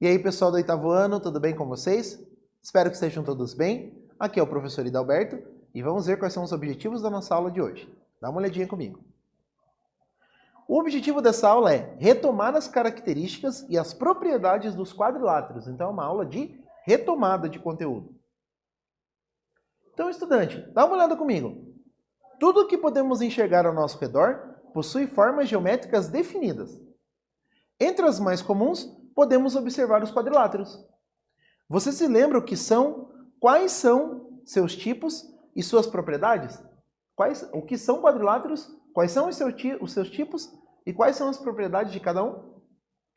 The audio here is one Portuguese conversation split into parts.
E aí, pessoal do oitavo ano, tudo bem com vocês? Espero que estejam todos bem. Aqui é o professor Hidalberto e vamos ver quais são os objetivos da nossa aula de hoje. Dá uma olhadinha comigo. O objetivo dessa aula é retomar as características e as propriedades dos quadriláteros. Então, é uma aula de retomada de conteúdo. Então, estudante, dá uma olhada comigo. Tudo que podemos enxergar ao nosso redor possui formas geométricas definidas. Entre as mais comuns, podemos observar os quadriláteros. Você se lembra quais são seus tipos e suas propriedades? O que são quadriláteros? Quais são os seus tipos e quais são as propriedades de cada um?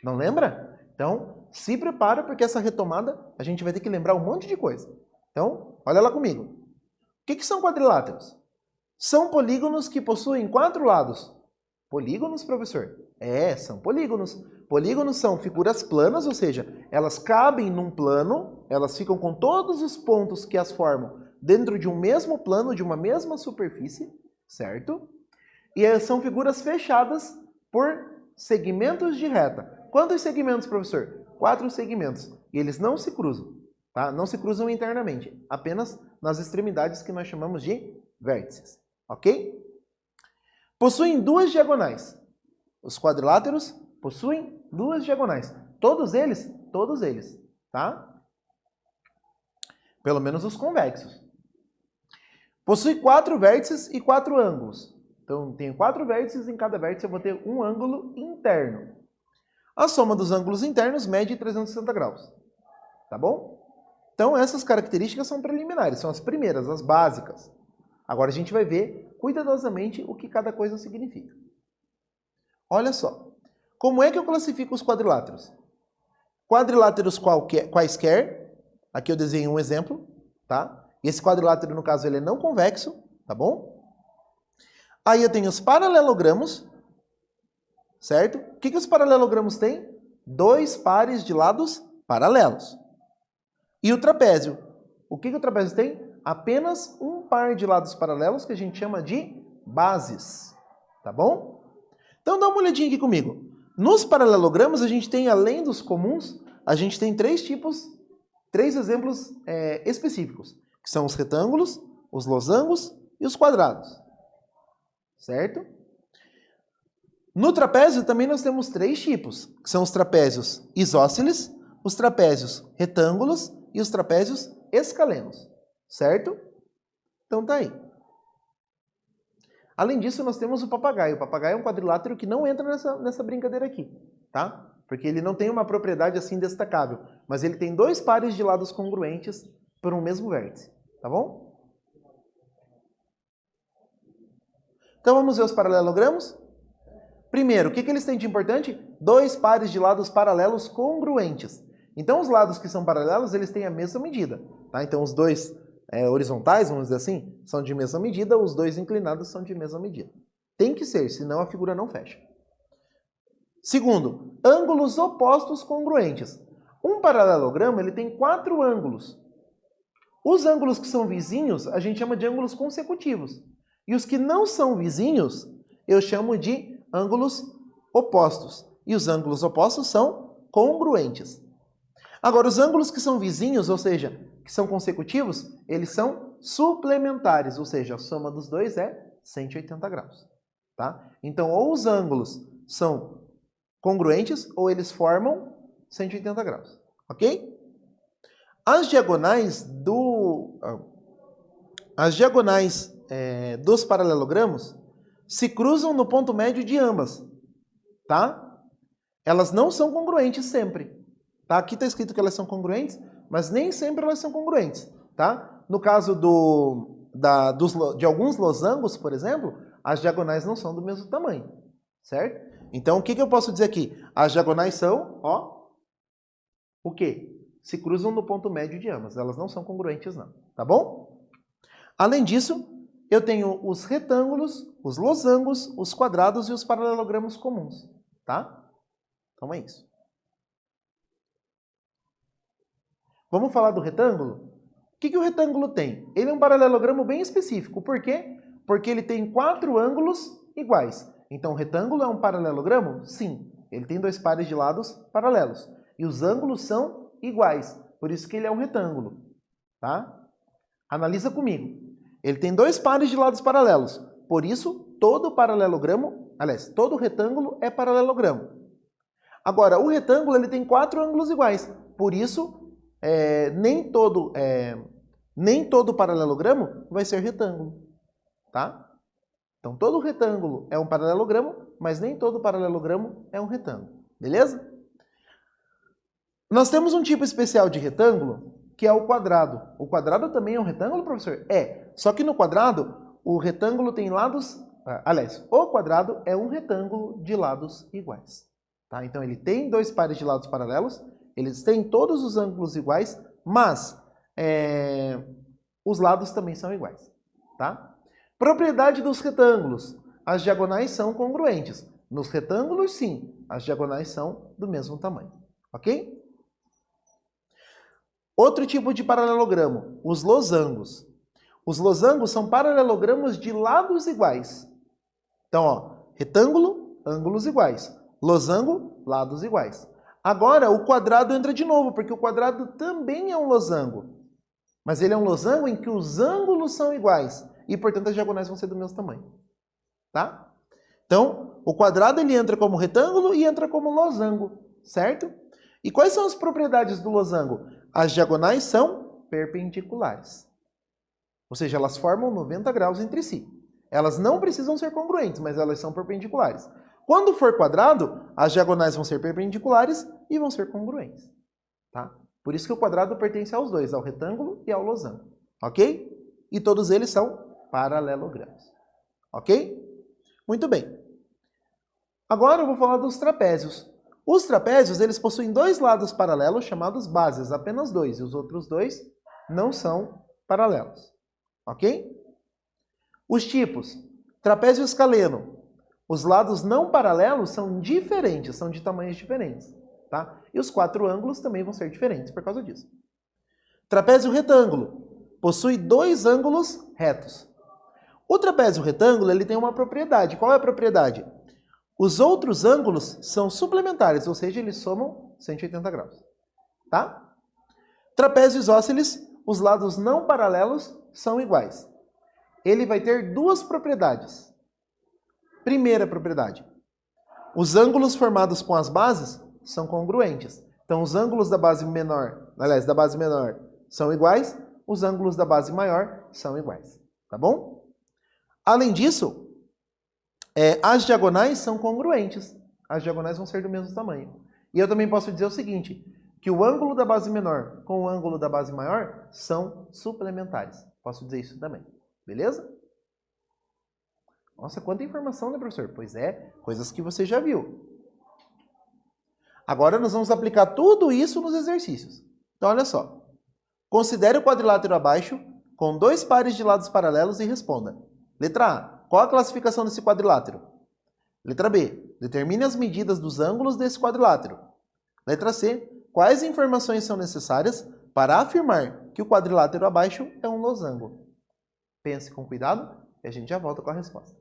Não lembra? Então, se prepara porque essa retomada a gente vai ter que lembrar um monte de coisa. Então, olha lá comigo. O que são quadriláteros? São polígonos que possuem 4 lados. Polígonos, professor? São polígonos. Polígonos são figuras planas, ou seja, elas cabem num plano, elas ficam com todos os pontos que as formam dentro de um mesmo plano, de uma mesma superfície, certo? E são figuras fechadas por segmentos de reta. Quantos segmentos, professor? 4 segmentos. E eles não se cruzam, tá? Não se cruzam internamente, apenas nas extremidades que nós chamamos de vértices, ok? Possuem 2 diagonais. Os quadriláteros possuem 2 diagonais. Todos eles, tá? Pelo menos os convexos. Possui 4 vértices e 4 ângulos. Então, tenho 4 vértices, em cada vértice eu vou ter um ângulo interno. A soma dos ângulos internos mede 360 graus. Tá bom? Então, essas características são preliminares, são as primeiras, as básicas. Agora a gente vai ver cuidadosamente o que cada coisa significa. Olha só. Como é que eu classifico os quadriláteros? Quadriláteros quaisquer. Aqui eu desenho um exemplo, tá? Esse quadrilátero, no caso, ele é não convexo, tá bom? Aí eu tenho os paralelogramos, certo? O que os paralelogramos têm? 2 pares de lados paralelos. E o trapézio? O que o trapézio tem? Apenas um par de lados paralelos que a gente chama de bases, tá bom? Então dá uma olhadinha aqui comigo. Nos paralelogramas a gente tem, além dos comuns, a gente tem 3 exemplos específicos, que são os retângulos, os losangos e os quadrados, certo? No trapézio também nós temos 3 tipos, que são os trapézios isósceles, os trapézios retângulos e os trapézios escalenos. Certo? Então tá aí. Além disso, nós temos o papagaio. O papagaio é um quadrilátero que não entra nessa brincadeira aqui, tá? Porque ele não tem uma propriedade assim destacável, mas ele tem 2 pares de lados congruentes por um mesmo vértice, tá bom? Então vamos ver os paralelogramos? Primeiro, o que eles têm de importante? 2 pares de lados paralelos congruentes. Então os lados que são paralelos, eles têm a mesma medida, tá? Então os 2 horizontais, vamos dizer assim, são de mesma medida, os 2 inclinados são de mesma medida. Tem que ser, senão a figura não fecha. Segundo, ângulos opostos congruentes. Um paralelogramo ele tem 4 ângulos. Os ângulos que são vizinhos, a gente chama de ângulos consecutivos. E os que não são vizinhos, eu chamo de ângulos opostos. E os ângulos opostos são congruentes. Agora, os ângulos que são vizinhos, ou seja, que são consecutivos, eles são suplementares, ou seja, a soma dos 2 é 180 graus. Tá? Então, ou os ângulos são congruentes, ou eles formam 180 graus. Ok? As diagonais dos paralelogramos se cruzam no ponto médio de ambas. Tá? Elas não são congruentes sempre. Tá? Aqui está escrito que elas são congruentes, mas nem sempre elas são congruentes. Tá? No caso de alguns losangos, por exemplo, as diagonais não são do mesmo tamanho. Certo? Então, o que eu posso dizer aqui? As diagonais são, o quê? Se cruzam no ponto médio de ambas. Elas não são congruentes, não. Tá bom? Além disso, eu tenho os retângulos, os losangos, os quadrados e os paralelogramos comuns. Tá? Então é isso. Vamos falar do retângulo? O que o retângulo tem? Ele é um paralelogramo bem específico. Por quê? Porque ele tem 4 ângulos iguais. Então, o retângulo é um paralelogramo? Sim. Ele tem 2 pares de lados paralelos. e os ângulos são iguais. Por isso que ele é um retângulo. Tá? Analisa comigo. Ele tem dois pares de lados paralelos. Por isso, todo paralelogramo, aliás, todo retângulo é paralelogramo. Agora, o retângulo ele tem 4 ângulos iguais. Por isso, nem todo paralelogramo vai ser retângulo. Tá? Então, todo retângulo é um paralelogramo, mas nem todo paralelogramo é um retângulo. Beleza? Nós temos um tipo especial de retângulo, que é o quadrado. O quadrado também é um retângulo, professor? É. Só que no quadrado, o retângulo tem lados... Aliás, o quadrado é um retângulo de lados iguais. Tá? Então, ele tem dois pares de lados paralelos, eles têm todos os ângulos iguais, mas os lados também são iguais. Tá? Propriedade dos retângulos. As diagonais são congruentes. Nos retângulos, sim, as diagonais são do mesmo tamanho. Ok? Outro tipo de paralelogramo, os losangos. Os losangos são paralelogramos de lados iguais. Então, ó, retângulo, ângulos iguais. Losango, lados iguais. Agora, o quadrado entra de novo, porque o quadrado também é um losango. Mas ele é um losango em que os ângulos são iguais. E, portanto, as diagonais vão ser do mesmo tamanho. Tá? Então, o quadrado ele entra como retângulo e entra como losango. Certo? E quais são as propriedades do losango? As diagonais são perpendiculares. Ou seja, elas formam 90 graus entre si. Elas não precisam ser congruentes, mas elas são perpendiculares. Quando for quadrado, as diagonais vão ser perpendiculares e vão ser congruentes. Tá? Por isso que o quadrado pertence aos dois, ao retângulo e ao losango. Ok? E todos eles são paralelogramos. Ok? Muito bem. Agora eu vou falar dos trapézios. Os trapézios, eles possuem dois lados paralelos chamados bases, apenas dois, e os outros dois não são paralelos. Ok? Os tipos. Trapézio escaleno. Os lados não paralelos são diferentes, são de tamanhos diferentes. Tá? E os 4 ângulos também vão ser diferentes por causa disso. Trapézio retângulo. Possui 2 ângulos retos. O trapézio retângulo ele tem uma propriedade. Qual é a propriedade? Os outros ângulos são suplementares, ou seja, eles somam 180 graus. Tá? Trapézio isósceles, os lados não paralelos são iguais. Ele vai ter 2 propriedades. Primeira propriedade. Os ângulos formados com as bases são congruentes. Então, os ângulos da base menor, aliás, da base menor são iguais, os ângulos da base maior são iguais. Tá bom? Além disso, as diagonais são congruentes. As diagonais vão ser do mesmo tamanho. E eu também posso dizer o seguinte, que o ângulo da base menor com o ângulo da base maior são suplementares. Posso dizer isso também. Beleza? Nossa, quanta informação, né, professor? Pois é, coisas que você já viu. Agora nós vamos aplicar tudo isso nos exercícios. Então, olha só. Considere o quadrilátero abaixo com 2 pares de lados paralelos e responda. Letra A. Qual a classificação desse quadrilátero? Letra B. Determine as medidas dos ângulos desse quadrilátero. Letra C. Quais informações são necessárias para afirmar que o quadrilátero abaixo é um losango? Pense com cuidado e a gente já volta com a resposta.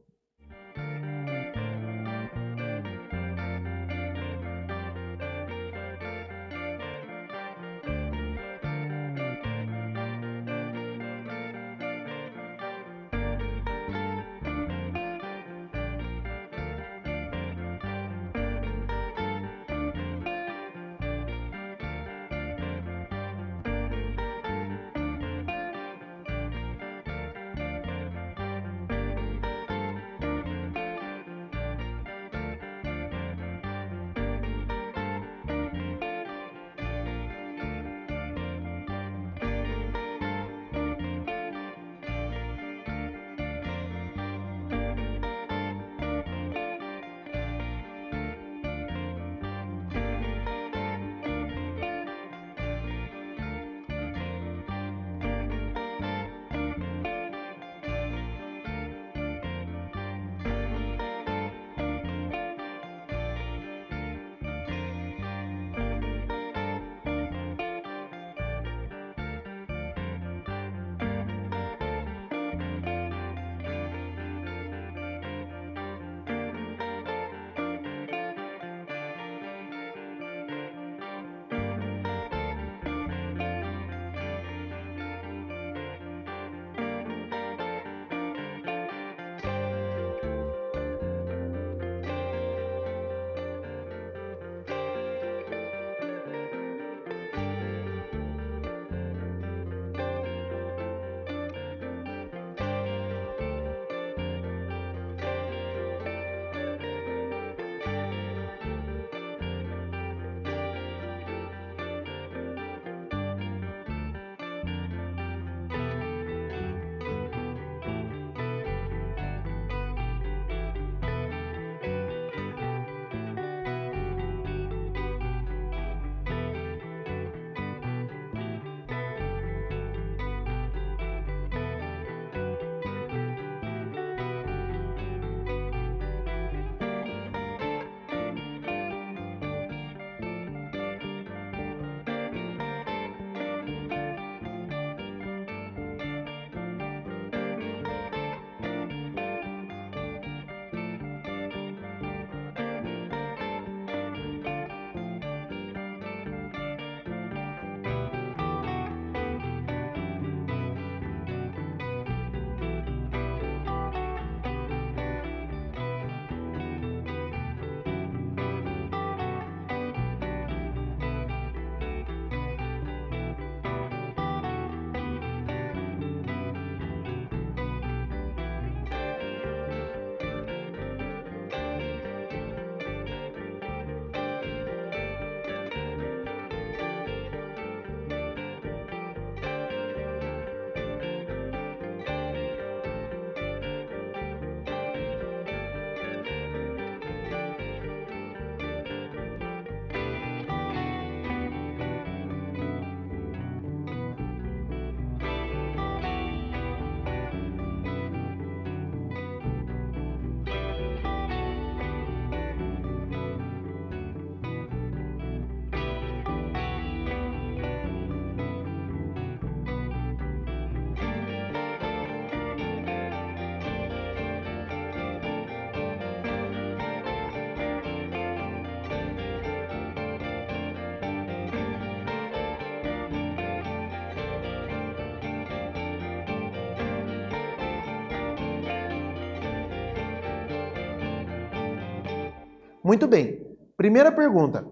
Muito bem. Primeira pergunta.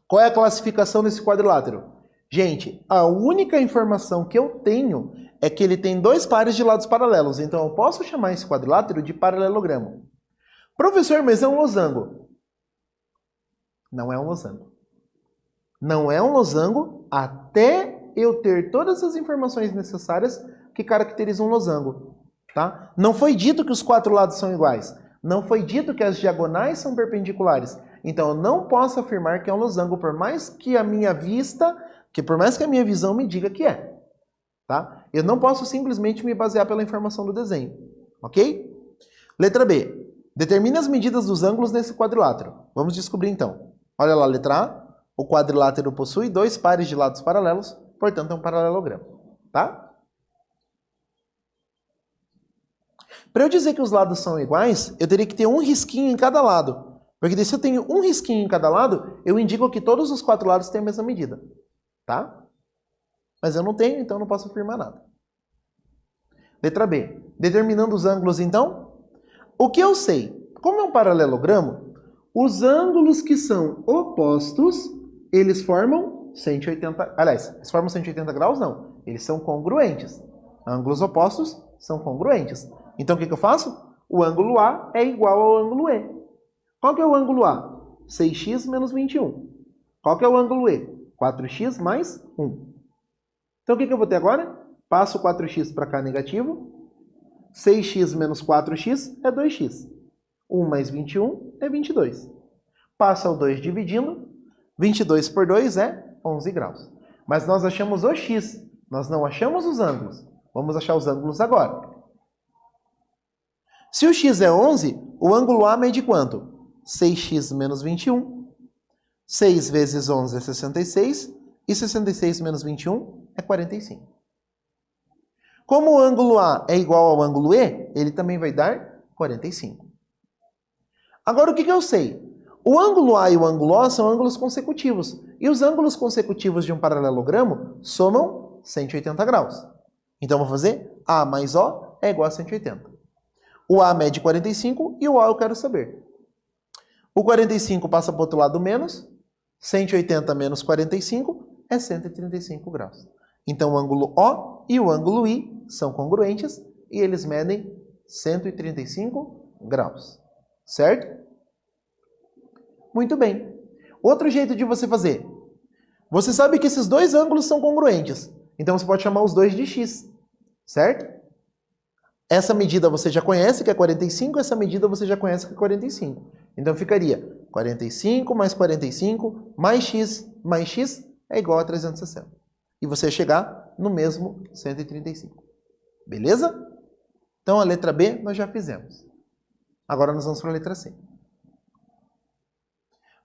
Qual é a classificação desse quadrilátero? Gente, a única informação que eu tenho é que ele tem dois pares de lados paralelos. Então, eu posso chamar esse quadrilátero de paralelogramo. Professor, mas é um losango. Não é um losango. Não é um losango até eu ter todas as informações necessárias que caracterizam um losango. Tá? Não foi dito que os quatro lados são iguais. Não foi dito que as diagonais são perpendiculares. Então, eu não posso afirmar que é um losango, por mais que a minha visão me diga que é. Tá? Eu não posso simplesmente me basear pela informação do desenho. Ok? Letra B. Determine as medidas dos ângulos nesse quadrilátero. Vamos descobrir então. Olha lá, letra A. O quadrilátero possui dois pares de lados paralelos, portanto é um paralelogramo. Tá? Para eu dizer que os lados são iguais, eu teria que ter um risquinho em cada lado. Porque se eu tenho um risquinho em cada lado, eu indico que todos os quatro lados têm a mesma medida. Tá? Mas eu não tenho, então eu não posso afirmar nada. Letra B. Determinando os ângulos, então. O que eu sei? Como é um paralelogramo, os ângulos que são opostos, eles formam 180... Aliás, eles formam 180 graus? Não. Eles são congruentes. Ângulos opostos são congruentes. Então, o que eu faço? O ângulo A é igual ao ângulo E. Qual que é o ângulo A? 6x menos 21. Qual que é o ângulo E? 4x mais 1. Então, o que eu vou ter agora? Passo 4x para cá negativo. 6x menos 4x é 2x. 1 mais 21 é 22. Passa o 2 dividindo. 22 por 2 é 11 graus. Mas nós achamos o x. Nós não achamos os ângulos. Vamos achar os ângulos agora. Se o x é 11, o ângulo A mede quanto? 6x menos 21. 6 vezes 11 é 66. E 66 menos 21 é 45. Como o ângulo A é igual ao ângulo E, ele também vai dar 45. Agora, o que eu sei? O ângulo A e o ângulo O são ângulos consecutivos. E os ângulos consecutivos de um paralelogramo somam 180 graus. Então, eu vou fazer A mais O é igual a 180. O A mede 45 e o O eu quero saber. O 45 passa para o outro lado menos. 180 menos 45 é 135 graus. Então, o ângulo O e o ângulo I são congruentes e eles medem 135 graus. Certo? Muito bem. Outro jeito de você fazer. Você sabe que esses dois ângulos são congruentes. Então, você pode chamar os dois de x. Certo? Essa medida você já conhece, que é 45. Essa medida você já conhece, que é 45. Então, ficaria 45 mais 45 mais x é igual a 360. E você chegar no mesmo 135. Beleza? Então, a letra B nós já fizemos. Agora nós vamos para a letra C.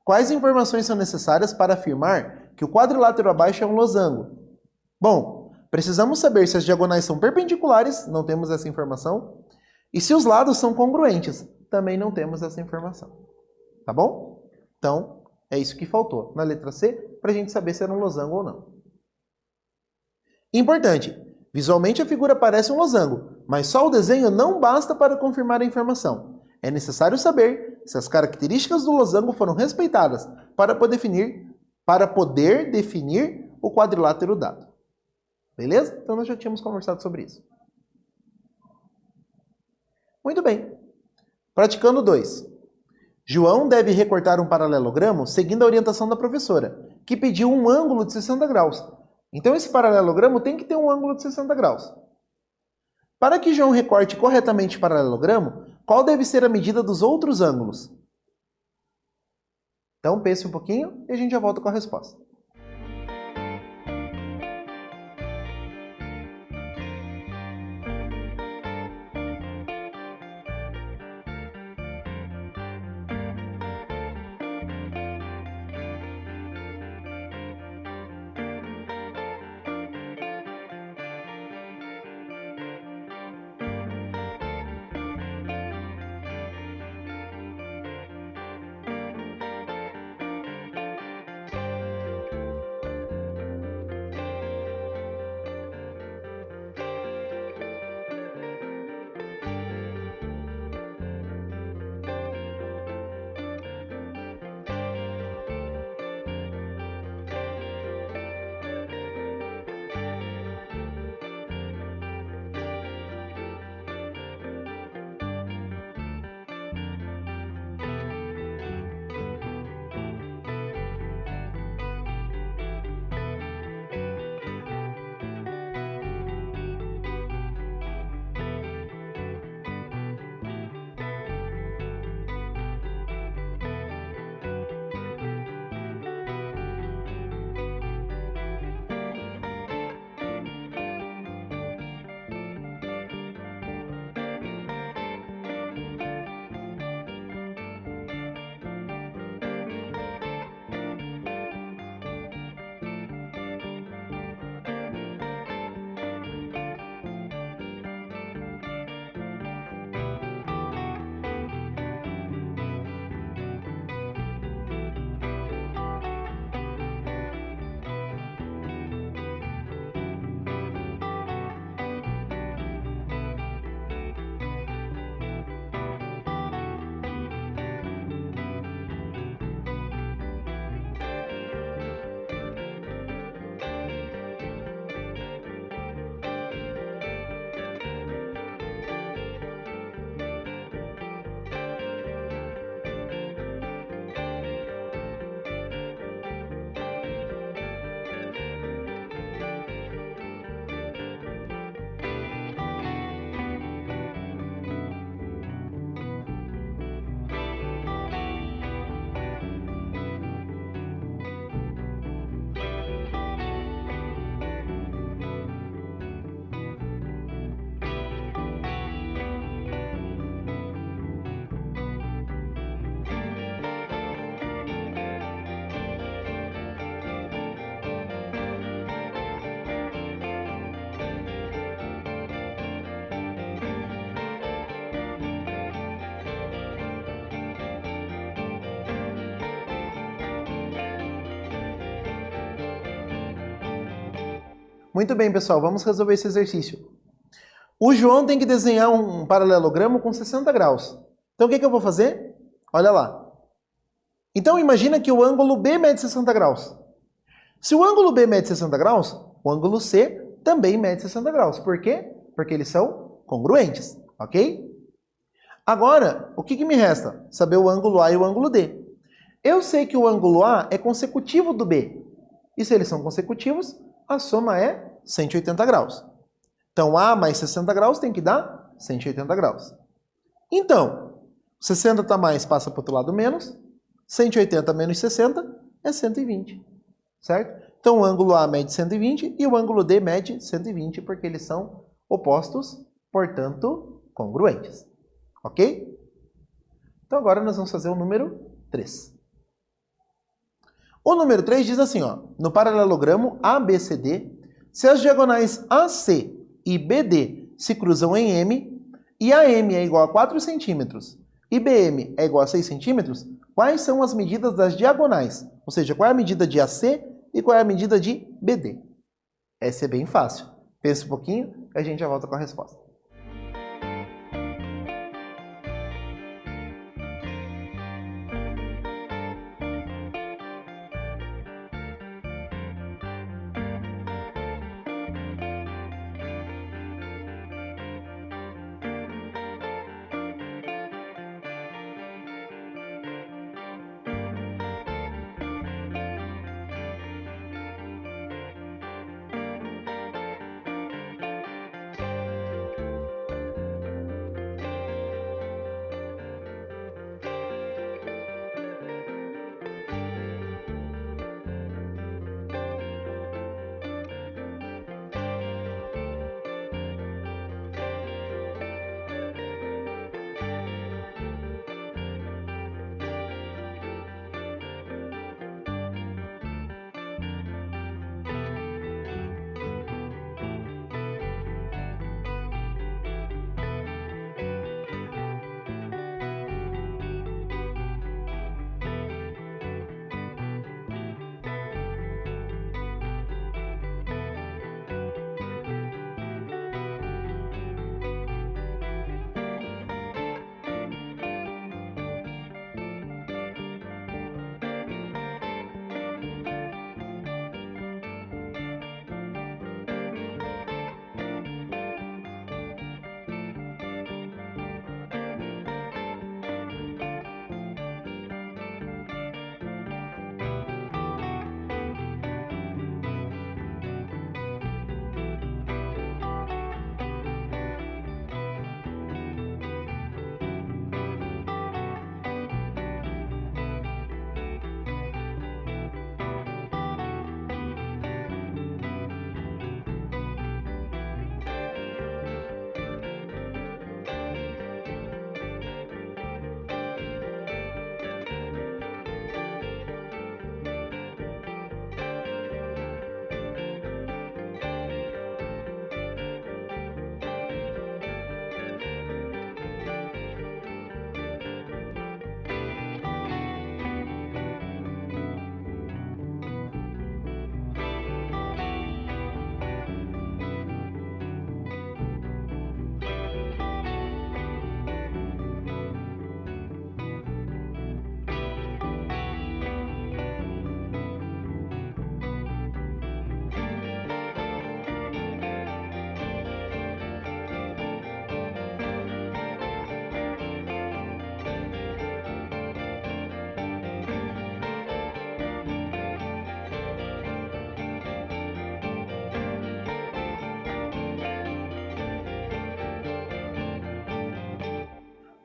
Quais informações são necessárias para afirmar que o quadrilátero abaixo é um losango? Bom, precisamos saber se as diagonais são perpendiculares, não temos essa informação, e se os lados são congruentes, também não temos essa informação. Tá bom? Então, é isso que faltou na letra C, para a gente saber se era um losango ou não. Importante, visualmente a figura parece um losango, mas só o desenho não basta para confirmar a informação. É necessário saber se as características do losango foram respeitadas para poder definir o quadrilátero dado. Beleza? Então nós já tínhamos conversado sobre isso. Muito bem. Praticando 2. João deve recortar um paralelogramo seguindo a orientação da professora, que pediu um ângulo de 60 graus. Então esse paralelogramo tem que ter um ângulo de 60 graus. Para que João recorte corretamente o paralelogramo, qual deve ser a medida dos outros ângulos? Então pense um pouquinho e a gente já volta com a resposta. Muito bem, pessoal, vamos resolver esse exercício. O João tem que desenhar um paralelogramo com 60 graus. Então, o que eu vou fazer? Olha lá. Então, imagina que o ângulo B mede 60 graus. Se o ângulo B mede 60 graus, o ângulo C também mede 60 graus. Por quê? Porque eles são congruentes, ok? Agora, o que me resta? Saber o ângulo A e o ângulo D. Eu sei que o ângulo A é consecutivo do B. E se eles são consecutivos, a soma é 180 graus. Então, A mais 60 graus tem que dar 180 graus. Então, 60 tá mais, passa para o outro lado menos. 180 menos 60 é 120. Certo? Então, o ângulo A mede 120 e o ângulo D mede 120, porque eles são opostos, portanto, congruentes. Ok? Então, agora nós vamos fazer o número 3. O número 3 diz assim, ó, no paralelogramo ABCD, se as diagonais AC e BD se cruzam em M, e AM é igual a 4 centímetros e BM é igual a 6 centímetros, quais são as medidas das diagonais? Ou seja, qual é a medida de AC e qual é a medida de BD? Essa é bem fácil. Pensa um pouquinho e a gente já volta com a resposta.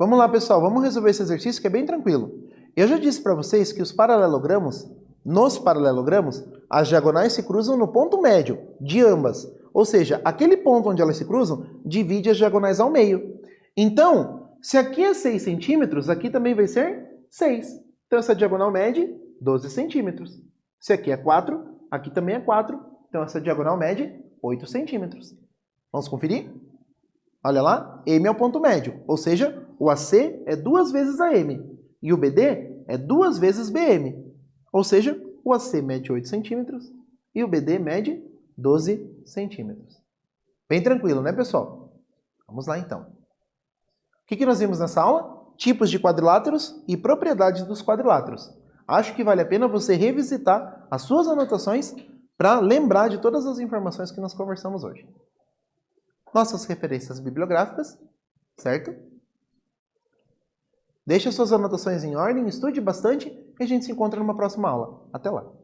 Vamos lá, pessoal, vamos resolver esse exercício que é bem tranquilo. Eu já disse para vocês que nos paralelogramos, as diagonais se cruzam no ponto médio de ambas. Ou seja, aquele ponto onde elas se cruzam divide as diagonais ao meio. Então, se aqui é 6 centímetros, aqui também vai ser 6. Então, essa diagonal mede 12 centímetros. Se aqui é 4, aqui também é 4. Então, essa diagonal mede 8 centímetros. Vamos conferir? Olha lá, M é o ponto médio, ou seja, o AC é 2 vezes AM e o BD é 2 vezes BM. Ou seja, o AC mede 8 centímetros e o BD mede 12 centímetros. Bem tranquilo, né, pessoal? Vamos lá, então. O que nós vimos nessa aula? Tipos de quadriláteros e propriedades dos quadriláteros. Acho que vale a pena você revisitar as suas anotações para lembrar de todas as informações que nós conversamos hoje. Nossas referências bibliográficas, certo? Deixe suas anotações em ordem, estude bastante e a gente se encontra numa próxima aula. Até lá!